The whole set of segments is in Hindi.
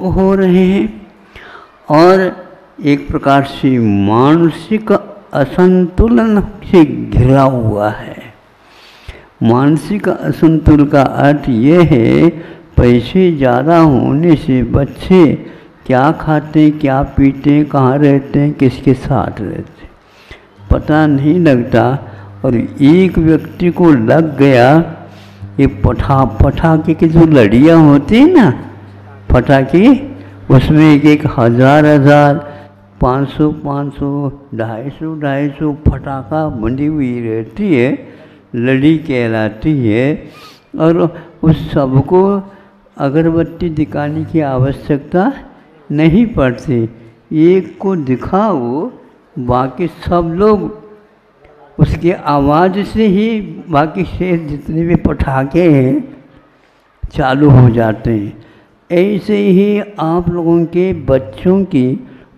रोग हो रहे हैं और एक प्रकार से मानसिक असंतुलन से घिरा हुआ है। मानसिक असंतुलन का अर्थ ये है, पैसे ज़्यादा होने से बच्चे क्या खाते, क्या पीते, कहाँ रहते हैं, किसके साथ रहते हैं, पता नहीं लगता। और एक व्यक्ति को लग गया ये पटाखे की जो लड़ियाँ होती हैं ना, पटाखे, उसमें एक हजार 500 250 पटाखा बंधी हुई रहती है, लड़ी कहलाती है। और उस सबको अगरबत्ती दिखाने की आवश्यकता नहीं पड़ती, एक को दिखाओ, बाकी सब लोग उसकी आवाज़ से ही बाकी से जितने भी पटाखे हैं चालू हो जाते हैं। ऐसे ही आप लोगों के बच्चों की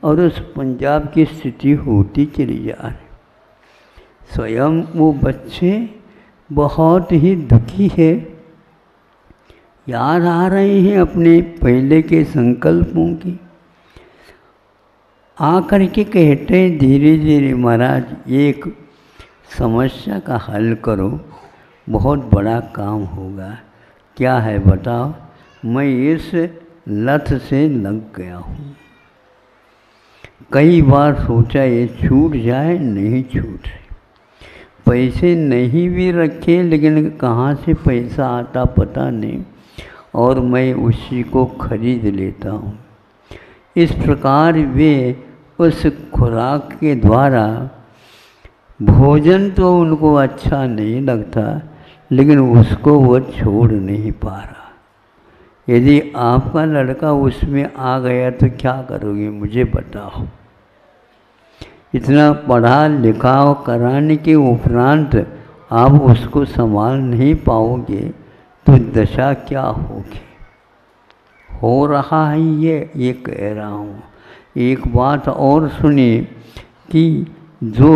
और उस पंजाब की स्थिति होती चली जा रही। स्वयं वो बच्चे बहुत ही दुखी है, याद आ रहे हैं अपने पहले के संकल्पों की। आकर के कहते हैं धीरे धीरे महाराज एक समस्या का हल करो, बहुत बड़ा काम होगा। क्या है बताओ? मैं इस लत से लग गया हूँ, कई बार सोचा ये छूट जाए, नहीं छूट रही। पैसे नहीं भी रखे, लेकिन कहाँ से पैसा आता पता नहीं, और मैं उसी को खरीद लेता हूँ। इस प्रकार वे उस खुराक के द्वारा, भोजन तो उनको अच्छा नहीं लगता, लेकिन उसको वो छोड़ नहीं पा रहा। यदि आपका लड़का उसमें आ गया तो क्या करोगे, मुझे बताओ? इतना पढ़ा लिखा कराने के उपरांत आप उसको संभाल नहीं पाओगे तो दशा क्या होगी? हो रहा है ये कह रहा हूँ। एक बात और सुनिए कि जो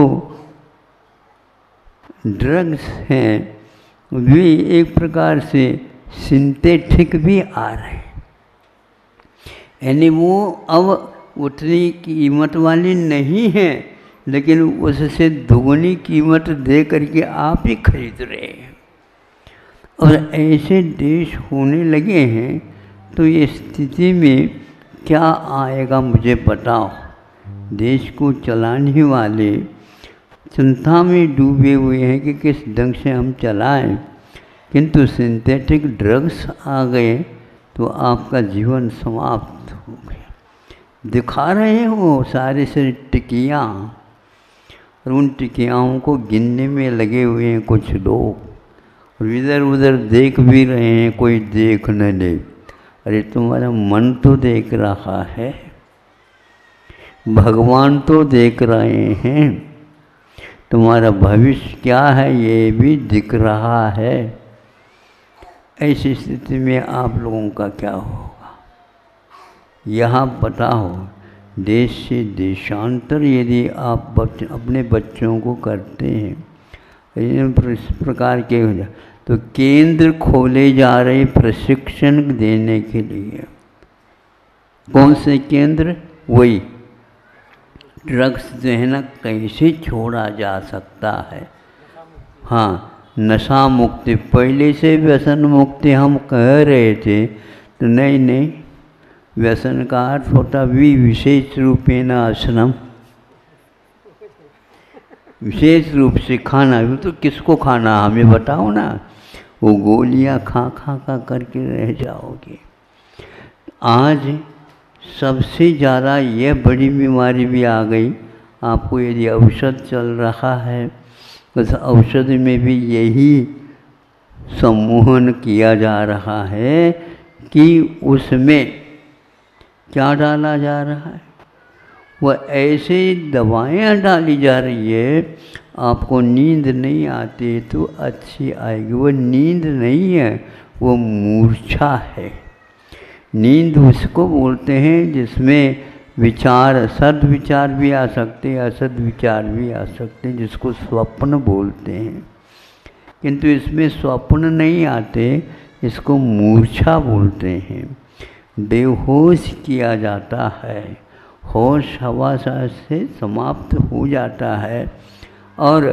ड्रग्स हैं वे एक प्रकार से सिंथेटिक भी आ रहे हैं, यानी वो अब उतनी कीमत वाली नहीं है, लेकिन उससे दुगनी कीमत दे करके आप ही खरीद रहे हैं। और ऐसे देश होने लगे हैं, तो ये स्थिति में क्या आएगा मुझे बताओ? देश को चलाने वाले चिंता में डूबे हुए हैं कि किस ढंग से हम चलाएं, किंतु सिंथेटिक ड्रग्स आ गए तो आपका जीवन समाप्त हो गया। दिखा रहे हैं वो सारे से टिकियाँ, और उन टिकियाओं को गिनने में लगे हुए हैं कुछ लोग, और इधर उधर देख भी रहे हैं, कोई देख न ले। अरे तुम्हारा मन तो देख रहा है, भगवान तो देख रहे हैं, तुम्हारा भविष्य क्या है ये भी दिख रहा है। ऐसी स्थिति में आप लोगों का क्या होगा? यहाँ पता हो, देश से देशांतर यदि आप अपने बच्चों को करते हैं इस प्रकार के, तो केंद्र खोले जा रहे प्रशिक्षण देने के लिए। कौन से केंद्र? वही ड्रग्स जो है ना, कैसे छोड़ा जा सकता है। हाँ, नशा मुक्ति, पहले से व्यसन मुक्ति हम कह रहे थे, तो नहीं, व्यसन का अर्थ होता भी विशेष रूपेण आश्रम, विशेष रूप से खाना। तो किसको खाना हमें बताओ ना, वो गोलियां खा करके रह जाओगे। आज सबसे ज़्यादा ये बड़ी बीमारी भी आ गई। आपको यदि औषध चल रहा है, उस औषध में भी यही सम्मोहन किया जा रहा है कि उसमें क्या डाला जा रहा है, वह ऐसे दवाएं डाली जा रही है, आपको नींद नहीं आती तो अच्छी आएगी। वो नींद नहीं है, वो मूर्छा है। नींद उसको बोलते हैं जिसमें विचार, सद्विचार भी आ सकते हैं, असद विचार भी आ सकते हैं, जिसको स्वप्न बोलते हैं। किंतु इसमें स्वप्न नहीं आते, इसको मूर्छा बोलते हैं। बेहोश किया जाता है, होश हवास से समाप्त हो जाता है और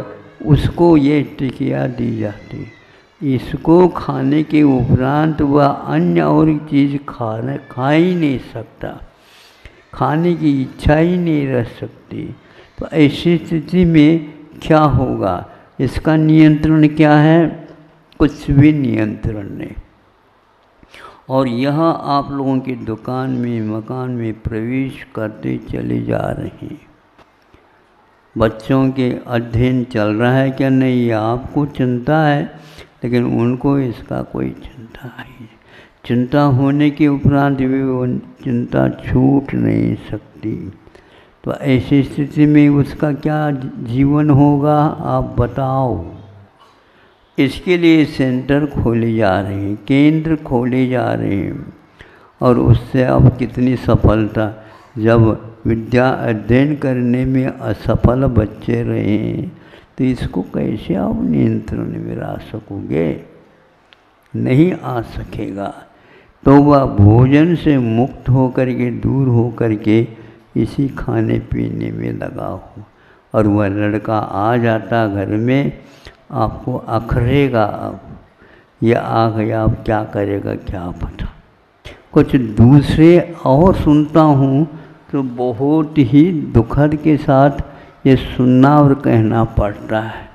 उसको ये टिकिया दी जाती। इसको खाने के उपरांत वह अन्य और चीज़ खा ही नहीं सकता, खाने की इच्छा ही नहीं रह सकती। तो ऐसी स्थिति में क्या होगा? इसका नियंत्रण क्या है? कुछ भी नियंत्रण नहीं। और यह आप लोगों की दुकान में, मकान में प्रवेश करते चले जा रहे हैं। बच्चों के अध्ययन चल रहा है क्या नहीं, ये आपको चिंता है, लेकिन उनको इसका कोई चिंता नहीं। चिंता होने के उपरांत भी वो चिंता छूट नहीं सकती। तो ऐसी स्थिति में उसका क्या जीवन होगा, आप बताओ। इसके लिए सेंटर खोले जा रहे हैं, केंद्र खोले जा रहे हैं। और उससे अब कितनी सफलता, जब विद्या अध्ययन करने में असफल बच्चे रहे तो इसको कैसे आप नियंत्रण में ला सकोगे? नहीं आ सकेगा। तो वह भोजन से मुक्त होकर के, दूर होकर के इसी खाने पीने में लगा हो। और वह लड़का आ जाता घर में, आपको अखरेगा। अब यह आ गया, अब क्या करेगा क्या पता। कुछ दूसरे और सुनता हूँ तो बहुत ही दुखद के साथ ये सुनना और कहना पड़ता है।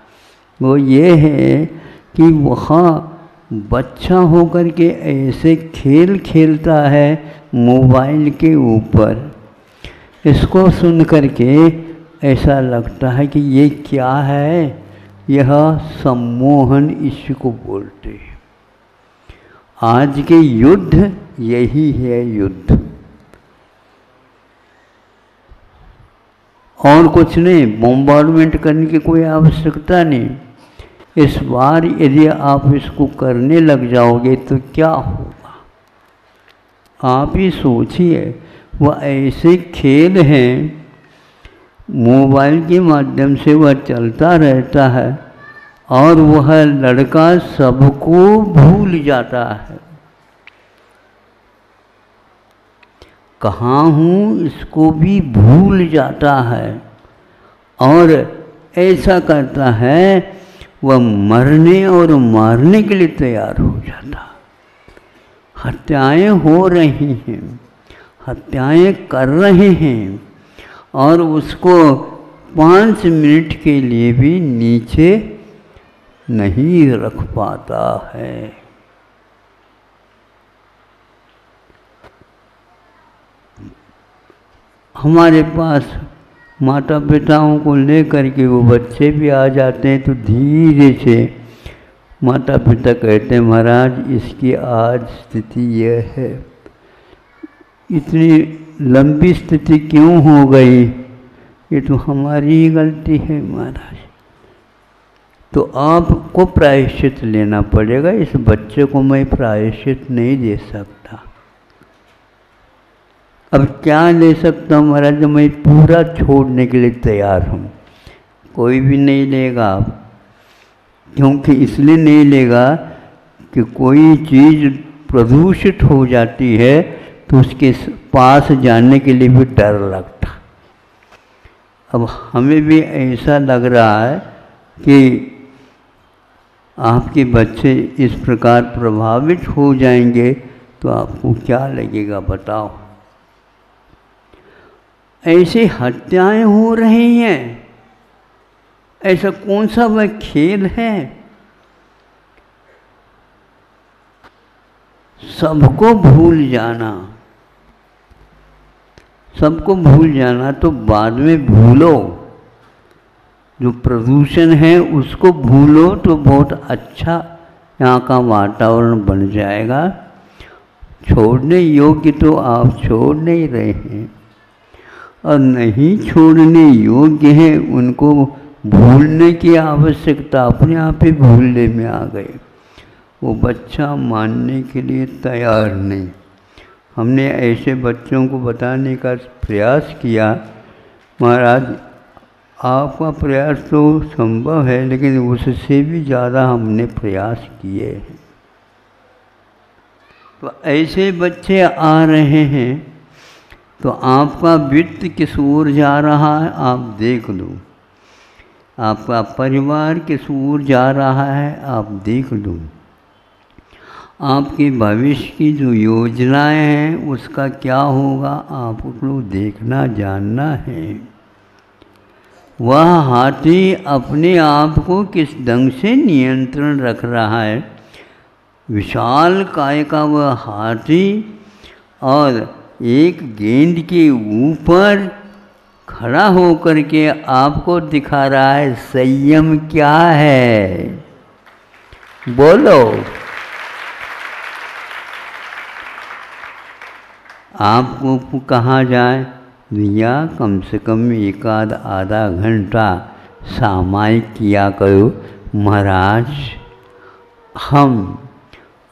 वो ये है कि वहाँ बच्चा होकर के ऐसे खेल खेलता है मोबाइल के ऊपर। इसको सुन कर के ऐसा लगता है कि ये क्या है, यह सम्मोहन इसको बोलते हैं। आज के युद्ध यही है युद्ध, और कुछ नहीं। बॉम्बार्डमेंट करने की कोई आवश्यकता नहीं। इस बार यदि आप इसको करने लग जाओगे तो क्या होगा, आप ही सोचिए। वह ऐसे खेल हैं, मोबाइल के माध्यम से वह चलता रहता है और वह लड़का सबको भूल जाता है। कहाँ हूँ इसको भी भूल जाता है और ऐसा करता है, वह मरने और मारने के लिए तैयार हो जाता। हत्याएं हो रही हैं, हत्याएं कर रहे हैं और उसको 5 मिनट के लिए भी नीचे नहीं रख पाता है। हमारे पास माता पिताओं को लेकर के वो बच्चे भी आ जाते हैं, तो धीरे से माता पिता कहते हैं, महाराज इसकी आज स्थिति यह है, इतनी लंबी स्थिति क्यों हो गई, ये तो हमारी ही गलती है महाराज। तो आपको प्रायश्चित लेना पड़ेगा। इस बच्चे को मैं प्रायश्चित नहीं दे सकता। अब क्या ले सकता हूँ महाराज, मैं पूरा छोड़ने के लिए तैयार हूँ। कोई भी नहीं लेगा आप, क्योंकि इसलिए नहीं लेगा कि कोई चीज़ प्रदूषित हो जाती है तो उसके पास जाने के लिए भी डर लगता। अब हमें भी ऐसा लग रहा है कि आपके बच्चे इस प्रकार प्रभावित हो जाएंगे तो आपको क्या लगेगा बताओ। ऐसी हत्याएं हो रही हैं, ऐसा कौन सा वह खेल है? सबको भूल जाना, सबको भूल जाना, तो बाद में भूलो। जो प्रदूषण है उसको भूलो तो बहुत अच्छा यहाँ का वातावरण बन जाएगा। छोड़ने योग्य तो आप छोड़ नहीं रहे हैं, और नहीं छोड़ने योग्य हैं उनको भूलने की आवश्यकता अपने आप ही भूलने में आ गए। वो बच्चा मानने के लिए तैयार नहीं। हमने ऐसे बच्चों को बताने का प्रयास किया, महाराज आपका प्रयास तो संभव है, लेकिन उससे भी ज़्यादा हमने प्रयास किए हैं। तो ऐसे बच्चे आ रहे हैं, तो आपका वित्त किस ओर जा रहा है आप देख लो, आपका परिवार किस ओर जा रहा है आप देख लो, आपके भविष्य की जो योजनाएं हैं उसका क्या होगा आपको देखना जानना है। वह हाथी अपने आप को किस ढंग से नियंत्रण रख रहा है। विशाल काय का वह हाथी और एक गेंद के ऊपर खड़ा होकर के आपको दिखा रहा है संयम क्या है। बोलो, आपको कहा जाए भैया कम से कम एक आधा घंटा सामायिक किया करो। महाराज हम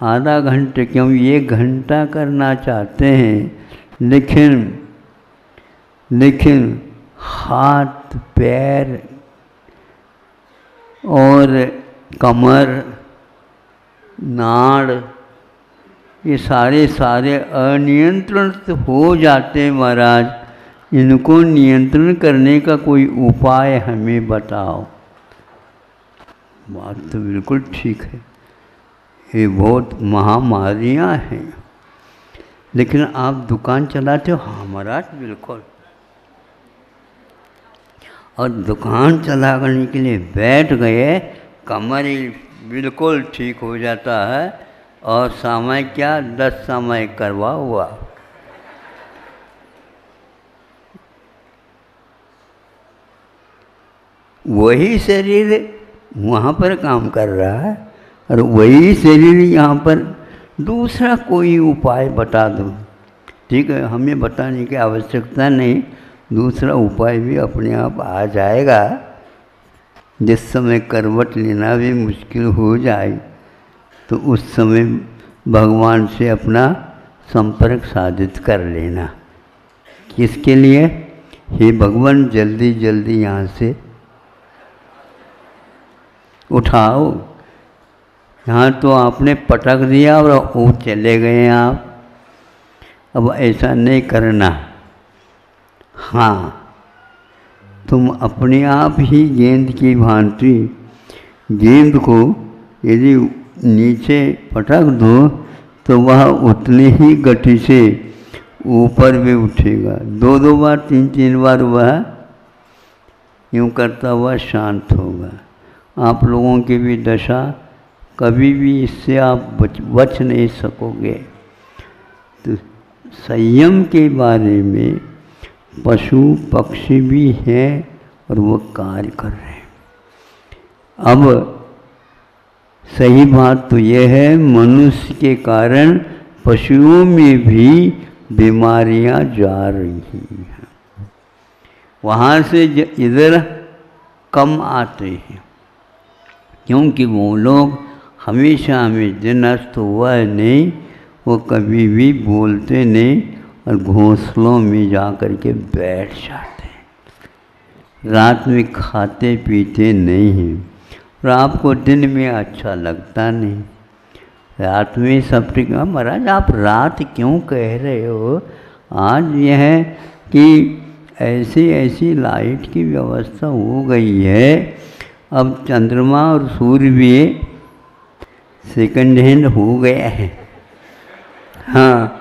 आधा घंटे क्यों 1 घंटा करना चाहते हैं, लेकिन हाथ पैर और कमर नाड़ ये सारे अनियंत्रित हो जाते हैं। महाराज इनको नियंत्रण करने का कोई उपाय हमें बताओ। बात तो बिल्कुल ठीक है, ये बहुत महामारियाँ हैं, लेकिन आप दुकान चलाते हो। हाँ महाराज बिल्कुल, और दुकान चलाने के लिए बैठ गए, कमर बिल्कुल ठीक हो जाता है, और समय क्या 10 समय करवा हुआ। वही शरीर वहाँ पर काम कर रहा है और वही शरीर यहाँ पर दूसरा कोई उपाय बता दो। ठीक है, हमें बताने की आवश्यकता नहीं, दूसरा उपाय भी अपने आप आ जाएगा। जिस समय करवट लेना भी मुश्किल हो जाए तो उस समय भगवान से अपना संपर्क साधित कर लेना। किसके लिए? हे भगवान जल्दी जल्दी यहाँ से उठाओ। यहाँ तो आपने पटक दिया और वो चले गए आप। अब ऐसा नहीं करना। हाँ, तुम अपने आप ही गेंद की भांति गेंद को यदि नीचे पटक दो तो वह उतनी ही गति से ऊपर भी उठेगा। 2 बार 3 बार वह यूँ करता हुआ शांत होगा। आप लोगों की भी दशा कभी भी इससे आप बच नहीं सकोगे। तो संयम के बारे में पशु पक्षी भी हैं और वो कार्य कर रहे हैं। अब सही बात तो यह है, मनुष्य के कारण पशुओं में भी बीमारियां जा रही हैं। वहाँ से इधर कम आते हैं, क्योंकि वो लोग हमेशा में दिनस्थ हुआ नहीं, वो कभी भी बोलते नहीं और घोंसलों में जा कर के बैठ जाते हैं। रात में खाते पीते नहीं हैं और आपको दिन में अच्छा लगता नहीं। रात में सब ठीक। महाराज आप रात क्यों कह रहे हो? आज यह है कि ऐसी लाइट की व्यवस्था हो गई है, अब चंद्रमा और सूर्य भी सेकंड हैंड हो गया है। हाँ,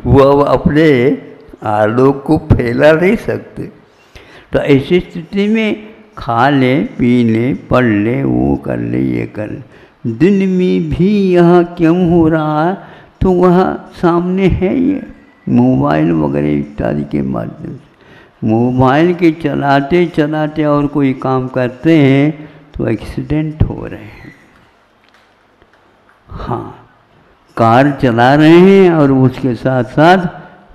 वो अब अपने आलोक को फैला नहीं सकते। तो ऐसी स्थिति में खा ले पी ले पढ़ ले वो कर ले ये कर ले। दिन में भी यह क्यों हो रहा है? तो वह सामने है ये मोबाइल वगैरह इत्यादि के माध्यम से। मोबाइल के चलाते चलाते और कोई काम करते हैं तो एक्सीडेंट हो रहे हैं। हाँ, कार चला रहे हैं और उसके साथ साथ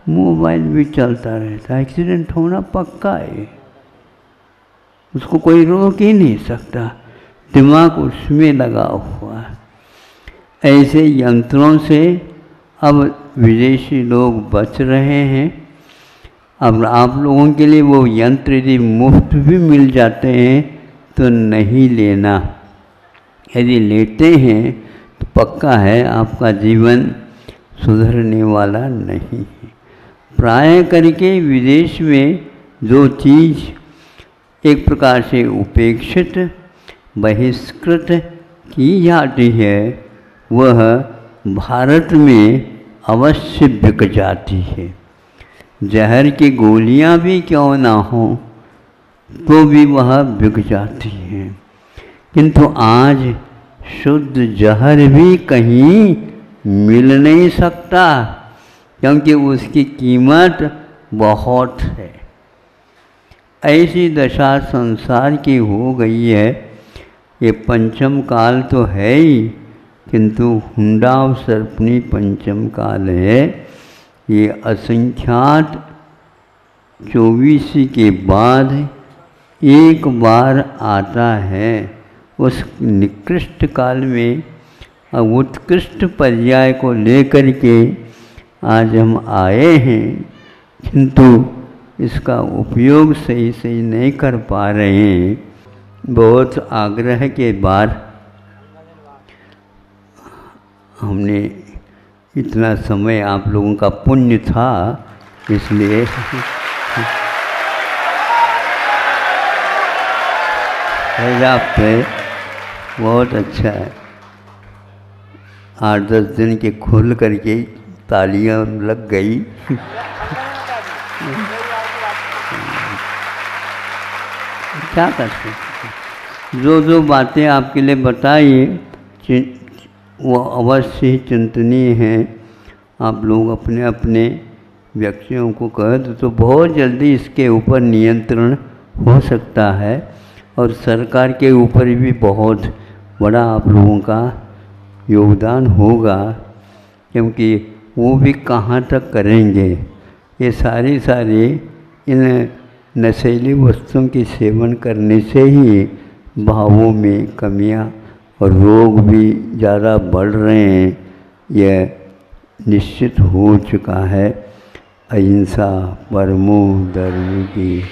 मोबाइल भी चलता रहता है, एक्सीडेंट होना पक्का है। उसको कोई रोक ही नहीं सकता, दिमाग उसमें लगा हुआ है। ऐसे यंत्रों से अब विदेशी लोग बच रहे हैं। अब आप लोगों के लिए वो यंत्र यदि मुफ्त भी मिल जाते हैं तो नहीं लेना। यदि लेते हैं तो पक्का है आपका जीवन सुधरने वाला नहीं है। प्राय करके विदेश में जो चीज़ एक प्रकार से उपेक्षित बहिष्कृत की जाती है वह भारत में अवश्य बिक जाती है। जहर की गोलियां भी क्यों ना हो तो भी वह बिक जाती हैं, किंतु आज शुद्ध जहर भी कहीं मिल नहीं सकता क्योंकि उसकी कीमत बहुत है। ऐसी दशा संसार की हो गई है। ये पंचम काल तो है ही, किंतु हुंडावसर्पणी पंचम काल है। ये असंख्यात 24 के बाद एक बार आता है। उस निकृष्ट काल में उत्कृष्ट पर्याय को लेकर के आज हम आए हैं, किंतु इसका उपयोग सही सही नहीं कर पा रहे हैं। बहुत आग्रह के बाद हमने इतना समय आप लोगों का पुण्य था इसलिए पर्याप्त है, बहुत अच्छा है। 8-10 दिन के खुल करके तालियां लग गई। क्या कर सकते, जो बातें आपके लिए बताई वो अवश्य ही चिंतनीय हैं। आप लोग अपने अपने व्यक्तियों को कहें तो बहुत जल्दी इसके ऊपर नियंत्रण हो सकता है और सरकार के ऊपर भी बहुत बड़ा आप लोगों का योगदान होगा, क्योंकि वो भी कहाँ तक करेंगे। ये सारे इन नशीली वस्तुओं की सेवन करने से ही भावों में कमियां और रोग भी ज़्यादा बढ़ रहे हैं, यह निश्चित हो चुका है। अहिंसा परमो धर्म की